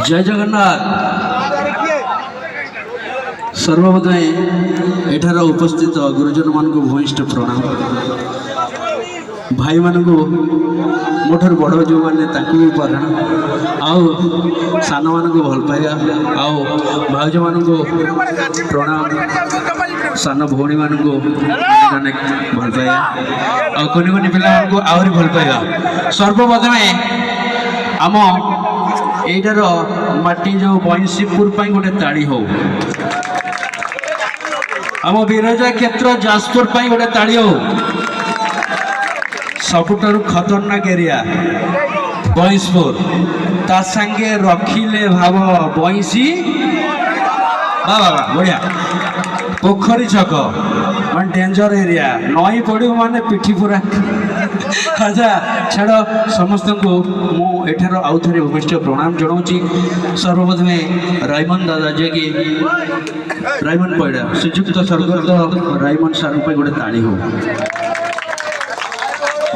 जय जगन्नाथ। सर्वप्रथमे एठार उपस्थित गुरुजन मान को भूयिष्ठ प्रणाम। भाई मान को मोठर बड़ जो मैंने भी प्रणाम। आउ सान मान को भल पाइबा आउ भाउज मान को प्रणाम। सान भौणी मान को अनेक भल पाइबा आउ कोनी कोनी पिला मान को आहरी भल पाइबा। सर्वप्रथमे आम एटार माटी जो बंशीपुर गोटे ताड़ी हो आम विरजा क्षेत्र जाजपुर गोटे ताड़ी हो। सबुठारु खतरनाक एरिया बंशीपुर ता संगे रखिले भाव बंशी बाबा बढ़िया पोखरी छक मान डेंजर एरिया नई पड़ो माने पिठी पूरा। अच्छा छाड़ समस्त को मुठार आउ थे भूमिष्ठ प्रणाम जनाऊँगी। सर्वप्रथमे रायमन दादा जे कि रायमन पैड़ा श्रीजुक्त स्वर्गत रायमन सार गोटे ताड़ी हो।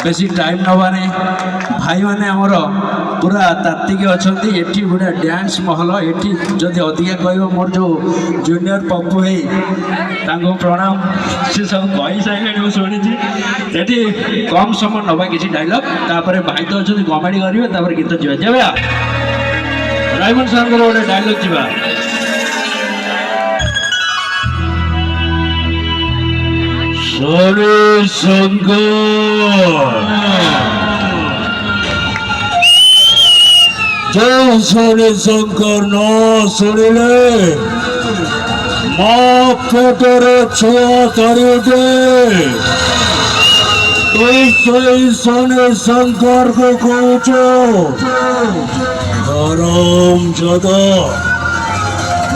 बेसी टाइम नबाने भाई मैंने आमर पूरा तात्तिक अच्छा ये गोटे डांस महल ये जदि अधिका कह मोर जो जूनियर पप्पू है प्रणाम सी सब कही सारे मुझे शुणी ये कम समय नवा किसी डायलॉग तापर भाई तो अच्छा कमेडी करेंगे गीत जावा रायमन सार गोटे डायलॉग जा सोरे शंकर जय सोरे शंकर न शुणिले माँ पेटर छुआ करे सोने शंकर को कहो गरम जदा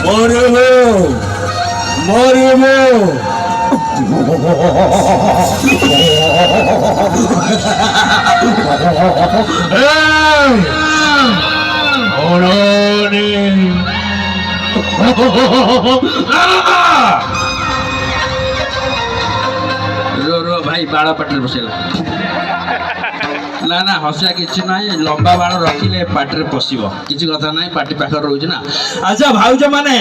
मरबो रो रो भाई बाड़ पाटे पशेगा ना ना हसिया किसी ना लंबा बाड़ रखिले पाटे पशब किसी कथा ना पाटी पाखे रोज ना। अच्छा भाउज माने